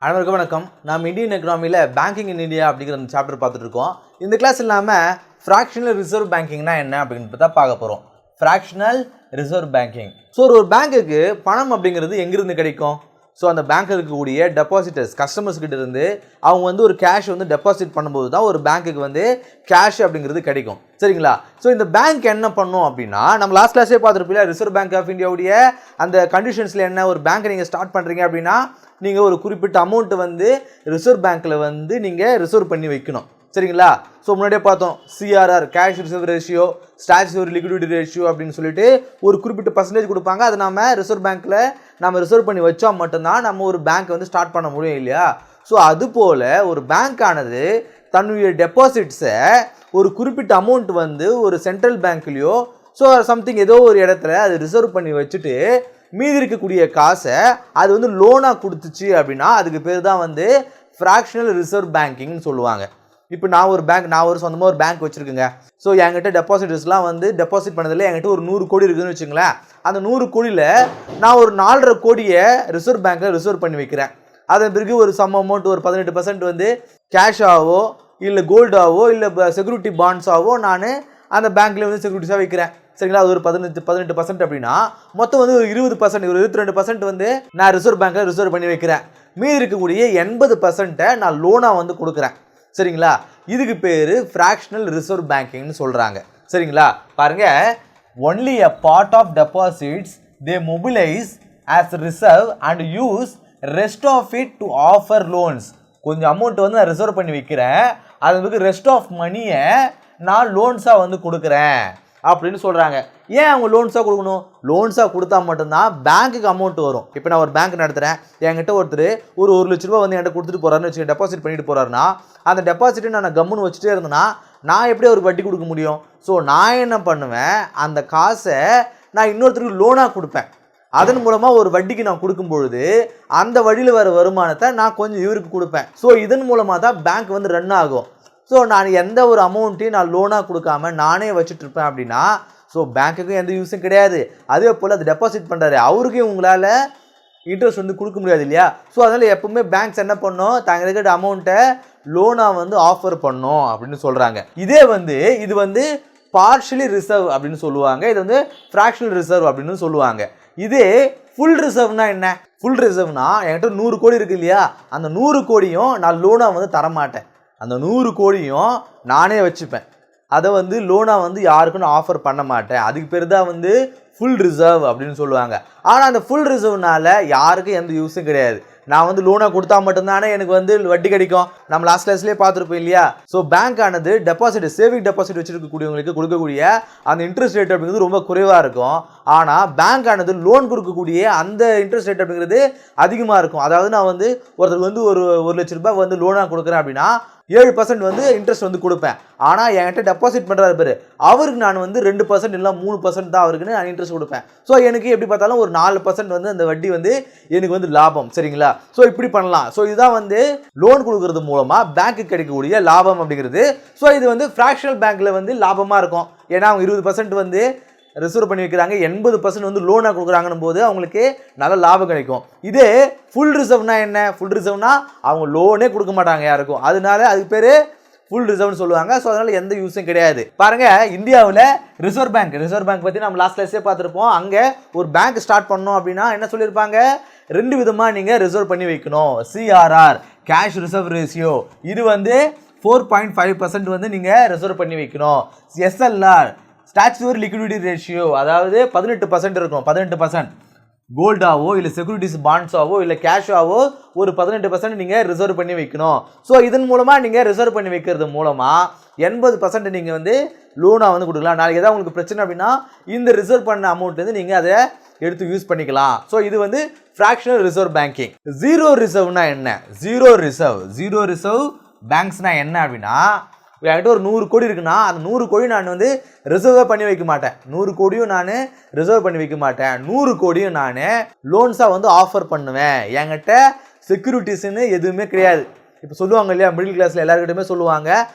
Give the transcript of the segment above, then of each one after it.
அனைவருக்கும் வணக்கம். நாம் இந்தியன் எக்கனாமியில் பேங்கிங் இன் இந்தியா அப்படிங்கிற அந்த சாப்டர் பார்த்துட்டு இருக்கோம். இந்த கிளாஸ் இல்லாமல் ஃப்ராக்ஷனல் ரிசர்வ் பேங்கிங்னா என்ன அப்படின்னு தான் பார்க்க போகிறோம். Fractional reserve banking. ஸோ ஒரு பேங்க்குக்கு பணம் அப்படிங்கிறது எங்கிருந்து கிடைக்கும்? ஸோ அந்த பேங்க்கில் இருக்கக்கூடிய டெபாசிட்டர்ஸ் கஸ்டமர்ஸ் கிட்ட இருந்து அவங்க ஒரு கேஷ் டெபாசிட் பண்ணும்போது தான் ஒரு பேங்க்குக்கு கேஷ் அப்படிங்கிறது கிடைக்கும். சரிங்களா? ஸோ இந்த பேங்க் என்ன பண்ணும் அப்படின்னா, நம்ம லாஸ்ட் கிளாஸே பார்த்துருப்பீங்க, ரிசர்வ் பேங்க் ஆஃப் இந்தியாவுடைய அந்த கண்டிஷன்ஸில் என்ன, ஒரு பேங்க்கை நீங்கள் ஸ்டார்ட் பண்ணுறீங்க அப்படின்னா நீங்கள் ஒரு குறிப்பிட்ட அமௌண்ட்டு ரிசர்வ் பேங்க்கில் நீங்கள் ரிசர்வ் பண்ணி வைக்கணும். சரிங்களா? ஸோ முன்னாடியே பார்த்தோம், CRR cash reserve ratio, statutory liquidity ratio அப்படின்னு சொல்லிட்டு ஒரு குறிப்பிட்ட பர்சன்டேஜ் கொடுப்பாங்க. அதை நம்ம ரிசர்வ் பேங்க்கில் நம்ம ரிசர்வ் பண்ணி வச்சா மட்டும்தான் நம்ம ஒரு பேங்க்கை ஸ்டார்ட் பண்ண முடியும் இல்லையா? ஸோ அதுபோல் ஒரு பேங்க்கானது தன்னுடைய டெபாசிட்ஸை ஒரு குறிப்பிட்ட அமௌண்ட் ஒரு சென்ட்ரல் பேங்க்லேயோ ஸோ சம்திங் ஏதோ ஒரு இடத்துல அது ரிசர்வ் பண்ணி வச்சுட்டு மீதி இருக்கக்கூடிய காசை அது லோனாக கொடுத்துச்சு அப்படின்னா அதுக்கு பேர் தான் ஃப்ராக்ஷனல் ரிசர்வ் பேங்கிங்னு சொல்லுவாங்க. இப்போ நான் ஒரு சொந்தமாக ஒரு பேங்க் வச்சுருக்குங்க. ஸோ என்கிட்ட டெபாசிட்டர்ஸ்லாம் டெபாசிட் பண்ணதில் என்கிட்ட ஒரு 100 கோடி இருக்குதுன்னு வச்சுங்களேன். அந்த 100 கோடியில் நான் ஒரு 4.5 கோடியை ரிசர்வ் பேங்க்கில் ரிசர்வ் பண்ணி வைக்கிறேன். அதன் பிறகு ஒரு சம் அமௌண்ட் ஒரு 18% கேஷாவோ இல்லை கோல்டாவோ இல்லை செக்யூரிட்டி பாண்ட்ஸாவோ நான் அந்த பேங்க்கில் செக்யூரிட்டிஸாக வைக்கிறேன். சரிங்களா? அது ஒரு 18% அப்படின்னா மொத்தம் ஒரு 20%, ஒரு 22% நான் ரிசர்வ் பேங்க்கில் ரிசர்வ் பண்ணி வைக்கிறேன். மீதி இருக்கக்கூடிய 80% நான் லோனாக கொடுக்குறேன். சரிங்களா? இதுக்கு பேர் ஃப்ராக்ஷனல் ரிசர்வ் பேங்கிங்னு சொல்கிறாங்க. சரிங்களா? பாருங்க, only a part of deposits they mobilize as reserve and use rest of it to offer loans. கொஞ்சம் அமௌண்ட் நான் ரிசர்வ் பண்ணி வைக்கிறேன், அதுக்கு ரெஸ்ட் ஆஃப் மணியை நான் லோன்ஸாக கொடுக்குறேன் அப்படின்னு சொல்கிறாங்க. ஏன் அவங்க லோன்ஸாக கொடுக்கணும்? லோன்ஸாக கொடுத்தா மட்டும்தான் பேங்க்குக்கு அமௌண்ட் வரும். இப்போ நான் ஒரு பேங்க் நடத்துகிறேன், என்கிட்ட ஒருத்தர் ஒரு 1 லட்ச ரூபா என்கிட்ட கொடுத்துட்டு போகிறாருன்னு வச்சுக்க, டெபாசிட் பண்ணிட்டு போகிறாருன்னா அந்த டெபாசிட்டை நான் கம்முன்னு வச்சுட்டே இருந்தேன்னா நான் எப்படி அவருக்கு வட்டி கொடுக்க முடியும்? ஸோ நான் என்ன பண்ணுவேன், அந்த காசை நான் இன்னொருத்தருக்கு லோனாக கொடுப்பேன். அதன் மூலமாக ஒரு வட்டிக்கு நான் கொடுக்கும் பொழுது அந்த வழியில் வர வருமானத்தை நான் கொஞ்சம் இவருக்கு கொடுப்பேன். ஸோ இதன் மூலமாக தான் பேங்க் ரன் ஆகும். ஸோ நான் எந்த ஒரு அமௌண்ட்டையும் நான் லோனாக கொடுக்காம நானே வச்சுட்டு இருப்பேன் அப்படின்னா ஸோ பேங்க்குக்கும் எந்த யூஸும் கிடையாது. அதே போல் அது டெபாசிட் பண்ணுறாரு, அவருக்கும் உங்களால் இன்ட்ரெஸ்ட் கொடுக்க முடியாது இல்லையா? ஸோ அதனால் எப்பவுமே பேங்க்ஸ் என்ன பண்ணோம், தாங்க இருக்கிற அமௌண்ட்டை லோனாக ஆஃபர் பண்ணோம் அப்படின்னு சொல்கிறாங்க. இதே இது பார்ஷியலி ரிசர்வ் அப்படின்னு சொல்லுவாங்க. இது ஃப்ராக்ஷனல் ரிசர்வ் அப்படின்னு சொல்லுவாங்க. இதே ஃபுல் ரிசர்வ்னா என்ன? ஃபுல் ரிசர்வ்னா என்கிட்ட 100 கோடி இருக்குது இல்லையா, அந்த 100 கோடியும் நான் லோனாக தரமாட்டேன். அந்த 100 கோடியும் நானே வச்சுப்பேன். அதை லோனாக யாருக்கும் நான் ஆஃபர் பண்ண மாட்டேன். அதுக்கு பேர் தான் ஃபுல் ரிசர்வ் அப்படின்னு சொல்லுவாங்க. ஆனால் அந்த ஃபுல் ரிசர்வ்னால யாருக்கும் எந்த யூஸும் கிடையாது. நான் லோனாக கொடுத்தா மட்டும்தானே எனக்கு வட்டி கிடைக்கும். நம்ம லாஸ்ட் கிளாஸ்லேயே பார்த்துருப்போம் இல்லையா? ஸோ பேங்க் ஆனது டெபாசிட், சேவிங் டெபாசிட் வச்சுருக்கக்கூடியவங்களுக்கு கொடுக்கக்கூடிய அந்த இன்ட்ரெஸ்ட் ரேட் அப்படிங்கிறது ரொம்ப குறைவாக இருக்கும். ஆனால் பேங்க் ஆனது லோன் கொடுக்கக்கூடிய அந்த இன்ட்ரெஸ்ட் ரேட் அப்படிங்கிறது அதிகமாக இருக்கும். அதாவது நான் ஒருத்தருக்கு ஒரு 1 லட்ச ரூபாய் லோனாக கொடுக்குறேன் அப்படின்னா 7% இன்ட்ரெஸ்ட் கொடுப்பேன். ஆனால் என்கிட்ட டெபாசிட் பண்ணுறாரு பேர், அவருக்கு நான் 2% இல்லை 3% தான் அவருக்கு நான் இன்ட்ரெஸ்ட் கொடுப்பேன். ஸோ எனக்கு எப்படி பார்த்தாலும் ஒரு 4% அந்த வட்டி எனக்கு லாபம். சரிங்களா? ஸோ இப்படி பண்ணலாம். ஸோ இதுதான் லோன் கொடுக்கறது மூலமாக பேங்க்கு கிடைக்கக்கூடிய லாபம் அப்படிங்கிறது. ஸோ இது ஃப்ராக்ஷனல் பேங்க்கில் லாபமாக இருக்கும். ஏன்னா அவங்க 20% ரிசர்வ் பண்ணி வைக்கிறாங்க, 80% லோனாக கொடுக்குறாங்கன்னு போது அவங்களுக்கு நல்ல லாபம் கிடைக்கும். இதே ஃபுல் ரிசர்வ்னா என்ன? ஃபுல் ரிசர்வ்னா அவங்க லோனே கொடுக்க மாட்டாங்க யாருக்கும், அதனால அதுக்கு பேர் ஃபுல் ரிசர்வ்னு சொல்லுவாங்க. ஸோ அதனால் எந்த யூஸும் கிடையாது. பாருங்கள், இந்தியாவில் ரிசர்வ் பேங்க் பற்றி நம்ம லாஸ்ட் கிளாஸே பார்த்துருப்போம். அங்கே ஒரு பேங்க் ஸ்டார்ட் பண்ணோம் அப்படின்னா என்ன சொல்லியிருப்பாங்க, 2 விதமாக நீங்கள் ரிசர்வ் பண்ணி வைக்கணும். சிஆர்ஆர் கேஷ் ரிசர்வ் ரேஷியோ, இது 4.5% நீங்கள் ரிசர்வ் பண்ணி வைக்கணும். எஸ்எல்ஆர் ஸ்டாச்சுவரி லிக்விடிட்டி ரேஷியோ, அதாவது 18% இருக்கும். 18% கோல்டாவோ இல்லை செக்யூரிட்டிஸ் பாண்ட்ஸாவோ இல்லை கேஷாவோ ஒரு 18% நீங்கள் ரிசர்வ் பண்ணி வைக்கணும். ஸோ இதன் மூலமாக நீங்கள் ரிசர்வ் பண்ணி வைக்கிறது மூலமாக 80% நீங்கள் லோனாக கொடுக்கலாம். நாளைக்கு ஏதாவது உங்களுக்கு பிரச்சனை அப்படின்னா இந்த ரிசர்வ் பண்ண அமௌண்ட் நீங்கள் அதை எடுத்து யூஸ் பண்ணிக்கலாம். ஸோ இது ஃப்ராக்ஷனல் ரிசர்வ் பேங்கிங். ஜீரோ ரிசர்வ்னா என்ன? ஜீரோ ரிசர்வ் பேங்க்ஸ்னா என்ன அப்படின்னா, என்கிட்ட ஒரு 100 கோடி இருக்குன்னா அந்த 100 கோடி நான் ரிசர்வ் பண்ணி வைக்க மாட்டேன். 100 கோடியும் நான் ரிசர்வ் பண்ணி வைக்க மாட்டேன். 100 கோடியும் நான் லோன்ஸாக ஆஃபர் பண்ணுவேன். என்கிட்ட செக்யூரிட்டிஸ்ன்னு எதுவுமே கிடையாது. இப்போ சொல்லுவாங்க இல்லையா, மிடில் கிளாஸில் எல்லாருக்கிட்டையுமே சொல்லுவாங்க,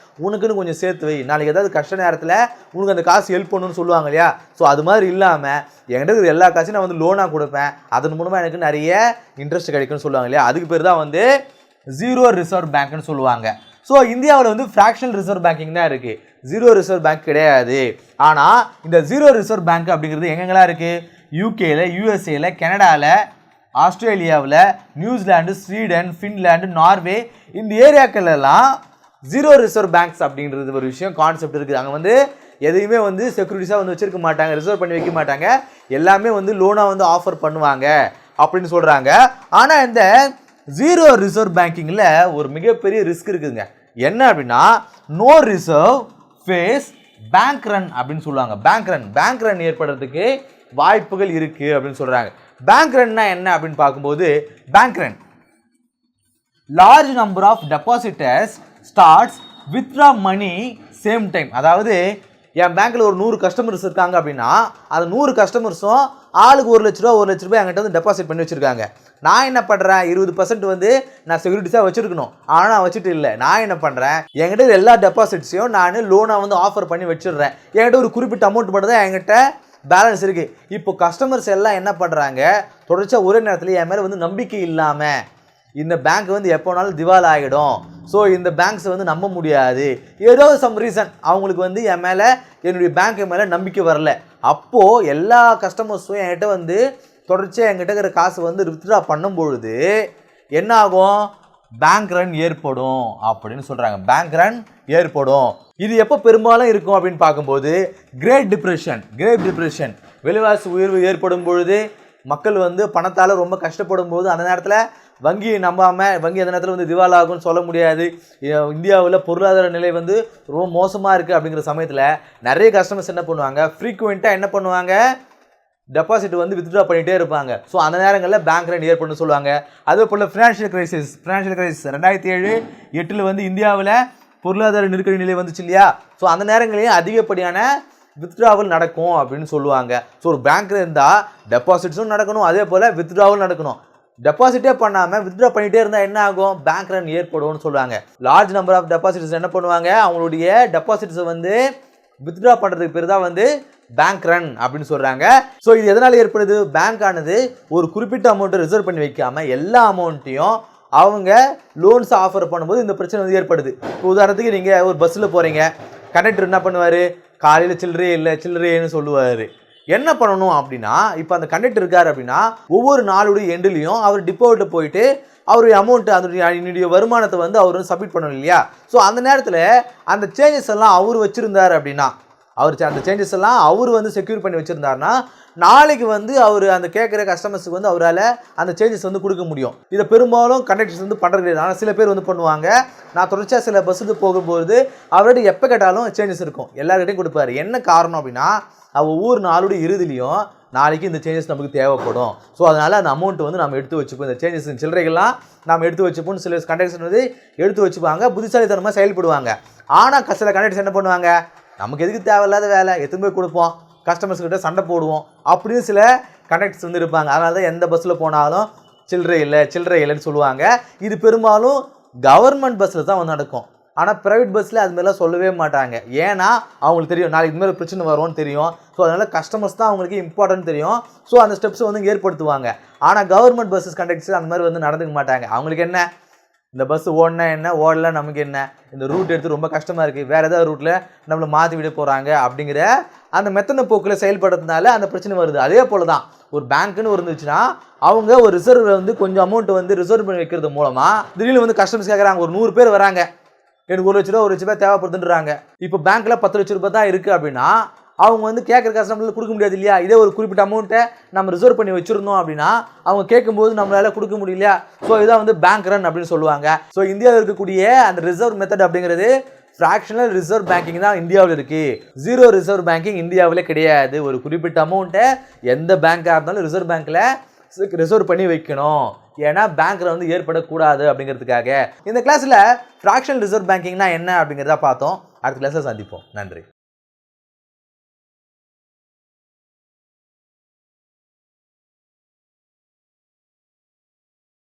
உனக்குன்னு கொஞ்சம் சேர்த்து வை, நாளைக்கு ஏதாவது கஷ்ட நேரத்தில் உனக்கு அந்த காசு ஹெல்ப் பண்ணணும்னு சொல்லுவாங்க இல்லையா. ஸோ அது மாதிரி இல்லாமல் என்கிட்ட இருக்கிற எல்லா காசையும் நான் லோனாக கொடுப்பேன், அதன் மூலமாக எனக்கு நிறைய இன்ட்ரெஸ்ட் கிடைக்கும்னு சொல்லுவாங்க இல்லையா. அதுக்கு பேர் தான் ஜீரோ ரிசர்வ் பேங்க்னு சொல்லுவாங்க. ஸோ இந்தியாவில் வந்து ஃப்ராக்ஷனல் ரிசர்வ் பேங்கிங் தான் இருக்குது, ஜீரோ ரிசர்வ் பேங்க் கிடையாது. ஆனால் இந்த ஜீரோ ரிசர்வ் பேங்க் அப்படிங்கிறது எங்கெங்கெல்லாம் இருக்குது? யூகேல, யூஎஸ்ஏல, கனடாவில், ஆஸ்திரேலியாவில், நியூசிலாந்து, ஸ்வீடன், ஃபின்லாந்து, நார்வே இந்த ஏரியாக்கள்லாம் ஜீரோ ரிசர்வ் பேங்க்ஸ் அப்படின்றது ஒரு விஷயம் கான்செப்ட் இருக்குது. அங்கே வந்து எதையுமே வந்து செக்யூரிட்டிஸாக வந்து வச்சுருக்க மாட்டாங்க, ரிசர்வ் பண்ணி வைக்க மாட்டாங்க, எல்லாமே வந்து லோனாக வந்து ஆஃபர் பண்ணுவாங்க அப்படின்னு சொல்கிறாங்க. ஆனால் இந்த ஜீரோ ரிசர்வ் பேங்கிங்கில் ஒரு மிகப்பெரிய ரிஸ்க் இருக்குதுங்க. என்ன அப்படின்னா no reserve face bank run அப்படின்னு சொல்லுவாங்க. பேங்க் ரன் ஏற்படுறதுக்கு வாய்ப்புகள் இருக்குது அப்படின்னு சொல்கிறாங்க. பேங்க் ரன்னா என்ன அப்படின்னு பார்க்கும்போது, bank run large number of depositors starts withdraw money same time. அதாவது என் பேங்க்கில் ஒரு 100 கஸ்டமர்ஸ் இருக்காங்க அப்படின்னா அந்த 100 கஸ்டமர்ஸும் ஆளுக்கு 1 லட்ச ரூபா என்கிட்ட வந்து டெபாசிட் பண்ணி வச்சுருக்காங்க. நான் என்ன பண்ணுறேன், 20% வந்து நான் செக்யூரிட்டிஸாக வச்சுருக்கணும், ஆனால் நான் வச்சுட்டு இல்லை. நான் என்ன பண்ணுறேன், என்கிட்ட எல்லா டெபாசிட்ஸையும் நான் லோனாக வந்து ஆஃபர் பண்ணி வச்சிடுறேன். என்கிட்ட ஒரு குறிப்பிட்ட அமௌண்ட் மட்டும் தான் என்கிட்ட பேலன்ஸ் இருக்குது. இப்போ கஸ்டமர்ஸ் எல்லாம் என்ன பண்ணுறாங்க, தொடர்ச்சியாக ஒரே நேரத்தில் என் மேலே வந்து நம்பிக்கை இல்லாமல் இந்த பேங்க் வந்து எப்போனாலும் திவால் ஆகிடும், ஸோ இந்த பேங்க்ஸை வந்து நம்ப முடியாது, ஏதோ சம் ரீசன் அவங்களுக்கு வந்து என் மேலே, என்னுடைய பேங்க் மேலே நம்பிக்கை வரல. அப்போது எல்லா கஸ்டமர்ஸும் என்கிட்ட வந்து தொடர்ச்சியாக என்கிட்ட இருக்கிற காசு வந்து வித்ட்ரா பண்ணும்பொழுது என்ன ஆகும், பேங்க் ரன் ஏற்படும் அப்படின்னு சொல்கிறாங்க. பேங்க் ரன் ஏற்படும். இது எப்போ பெரும்பாலும் இருக்கும் அப்படின்னு பார்க்கும்போது, கிரேட் டிப்ரெஷன் விலைவாசி உயர்வு ஏற்படும் பொழுது, மக்கள் வந்து பணத்தால் ரொம்ப கஷ்டப்படும் போது, அந்த நேரத்தில் வங்கியை நம்பாமல், வங்கி அந்த நேரத்தில் வந்து திவால் ஆகும்னு சொல்ல முடியாது, இந்தியாவில் பொருளாதார நிலை வந்து ரொம்ப மோசமாக இருக்குது அப்படிங்கிற சமயத்தில் நிறைய கஸ்டமர்ஸ் என்ன பண்ணுவாங்க, ஃப்ரீக்குவெண்ட்டாக என்ன பண்ணுவாங்க, டெபாசிட் வந்து வித்ட்ரா பண்ணிகிட்டே இருப்பாங்க. ஸோ அந்த நேரங்களில் பேங்க் ரன் ஏற்படுன்னு சொல்லுவாங்க. அதே போல் ஃபினான்ஷியல் கிரைசிஸ் 2007-8 வந்து இந்தியாவில் பொருளாதார நெருக்கடி நிலை வந்துச்சு இல்லையா, ஸோ அந்த நேரங்களையும் அதிகப்படியான வித்ட்ராவல் நடக்கும் அப்படின்னு சொல்லுவாங்க. ஸோ ஒரு பேங்க்கில் இருந்தால் டெபாசிட்ஸும் நடக்கணும், அதே போல் வித்ட்ராவல் நடக்கணும். டெபாசிட்டே பண்ணாமல் வித்ட்ரா பண்ணிகிட்டே இருந்தால் என்ன ஆகும், பேங்க் ரன் ஏற்படும்னு சொல்லுவாங்க. லார்ஜ் நம்பர் ஆஃப் டெபாசிட்ஸ் என்ன பண்ணுவாங்க, அவங்களுடைய டெபாசிட்ஸை வந்து வித்ட்ரா பண்ணுறதுக்கு பேர் தான் வந்து பேங்க் ரன் அப்படின்னு சொல்கிறாங்க. ஸோ இது எதனால் ஏற்படுது, பேங்க் ஆனது ஒரு குறிப்பிட்ட அமௌண்ட்டை ரிசர்வ் பண்ணி வைக்காமல் எல்லா அமௌண்ட்டையும் அவங்க லோன்ஸ் ஆஃபர் பண்ணும்போது இந்த பிரச்சனை வந்து ஏற்படுது. இப்போ உதாரணத்துக்கு நீங்கள் ஒரு பஸ்ஸில் போகிறீங்க, கண்டக்டர் என்ன பண்ணுவார், காலையில் சில்லறைன்னு சொல்லுவார். என்ன பண்ணணும் அப்படின்னா, இப்போ அந்த கண்டக்டர் இருக்கார் அப்படின்னா ஒவ்வொரு நாளுடைய எண்டுலையும் அவர் டிப்போவிட்ட போயிட்டு அவருடைய அமௌண்ட்டு, அதனுடைய வருமானத்தை வந்து அவர் வந்து சப்மிட் பண்ணணும் இல்லையா. ஸோ அந்த நேரத்தில் அந்த சேஞ்சஸ் எல்லாம் அவர் வச்சுருந்தார் அப்படின்னா, அந்த சேஞ்சஸ் எல்லாம் அவர் வந்து செக்யூர் பண்ணி வச்சுருந்தாருன்னா, நாளைக்கு வந்து அவர் அந்த கேட்குற கஸ்டமர்ஸுக்கு வந்து அவரால் அந்த சேஞ்சஸ் வந்து கொடுக்க முடியும். இதை பெரும்பாலும் கண்டக்டர்ஸ் வந்து பண்ணுறது கிடையாது. ஆனால் சில பேர் வந்து பண்ணுவாங்க. நான் தொடர்ச்சியாக சில பஸ்ஸுக்கு போகும்போது அவர்கிட்ட எப்போ கேட்டாலும் சேஞ்சஸ் இருக்கும், எல்லாருக்கிட்டையும் கொடுப்பாரு. என்ன காரணம் அப்படின்னா, ஒவ்வொரு நாளுடைய இறுதிலையும் நாளைக்கு இந்த சேஞ்சஸ் நமக்கு தேவைப்படும், ஸோ அதனால் அந்த அமௌண்ட்டு வந்து நம்ம எடுத்து வச்சுப்போம், இந்த சேஞ்சஸ் சில்லறைகள்லாம் நம்ம எடுத்து வச்சுப்போம்னு சில கண்டக்டர்ஸ் வந்து எடுத்து வச்சுப்பாங்க, புத்திசாலித்தனமாக செயல்படுவாங்க. ஆனால் சில கண்டக்டர்ஸ் என்ன பண்ணுவாங்க, நமக்கு எதுக்கு தேவையில்லாத வேலை எடுத்துன்னு போய் கொடுப்போம், கஸ்டமர்ஸ் கிட்ட சண்டை போடுவோம் அப்படின்னு சில கண்டக்டர்ஸ் வந்து இருப்பாங்க. அதனால தான் எந்த பஸ்ஸில் போனாலும் சில்லறை இல்லைன்னு சொல்லுவாங்க. இது பெரும்பாலும் கவர்மெண்ட் பஸ்ஸில் தான் வந்து நடக்கும். ஆனால் ப்ரைவேட் பஸ்ஸில் அது மாதிரிலாம் சொல்லவே மாட்டாங்க. ஏன்னா அவங்களுக்கு தெரியும் நாளைக்கு இது மாதிரி பிரச்சனை வரும்னு தெரியும். ஸோ அதனால் கஸ்டமர்ஸ் தான் அவங்களுக்கு இம்பார்ட்டன்ட் தெரியும். ஸோ அந்த ஸ்டெப்ஸை வந்து ஏற்படுத்துவாங்க. ஆனால் கவர்மெண்ட் பஸ்ஸஸ் கண்டக்டர்ஸ் அந்த மாதிரி வந்து நடந்துக்க மாட்டாங்க. அவங்களுக்கு என்ன, இந்த பஸ் ஓடினா என்ன, ஓடல நமக்கு என்ன, இந்த ரூட் எடுத்து ரொம்ப கஷ்டமாக இருக்குது, வேறு ஏதாவது ரூட்டில் நம்மளை மாற்றி விட போகிறாங்க அப்படிங்கிற அந்த மெத்தன போக்கில் செயல்படுறதுனால அந்த பிரச்சனை வருது. அதே போல் தான் ஒரு பேங்க்குன்னு இருந்துச்சுன்னா அவங்க ஒரு ரிசர்வ் வந்து கொஞ்சம் அமௌண்ட் வந்து ரிசர்வ் பண்ணி வைக்கிறது மூலமாக திடீர்னு வந்து கஸ்டமர்ஸ் கேட்குறாங்க, ஒரு 100 பேர் வராங்க, எனக்கு 1 லட்ச ரூபா தேவைப்படுதுன்றாங்க. இப்போ பேங்க்கில் 10 லட்ச ரூபாய் தான் இருக்குது அப்படின்னா அவங்க வந்து கேட்குற கஸ்டமர்ல கொடுக்க முடியாது இல்லையா. இதே ஒரு குறிப்பிட்ட அமௌண்ட்டை நம்ம ரிசர்வ் பண்ணி வச்சுருந்தோம் அப்படின்னா அவங்க கேட்கும்போது நம்மளால கொடுக்க முடியலையா. ஸோ இதான் வந்து பேங்க் ரன் அப்படின்னு சொல்லுவாங்க. ஸோ இந்தியாவில் இருக்கக்கூடிய அந்த ரிசர்வ் மெத்தட் அப்படிங்கிறது ஃப்ராக்ஷனல் ரிசர்வ் பேங்கிங் தான் இந்தியாவில் இருக்குது. ஜீரோ ரிசர்வ் பேங்கிங் இந்தியாவில் கிடையாது. ஒரு குறிப்பிட்ட அமௌண்ட்டை எந்த பேங்காக இருந்தாலும் ரிசர்வ் பேங்க்கில் ரிசர்வ் பண்ணி வைக்கணும், ஏன்னா பேங்க்ல வந்து ஏற்படக்கூடாது அப்படிங்கிறதுக்காக. இந்த கிளாஸில் ஃப்ராக்ஷனல் ரிசர்வ் பேங்கிங்னா என்ன அப்படிங்கிறத பார்த்தோம். அடுத்த கிளாஸில் சந்திப்போம். நன்றி.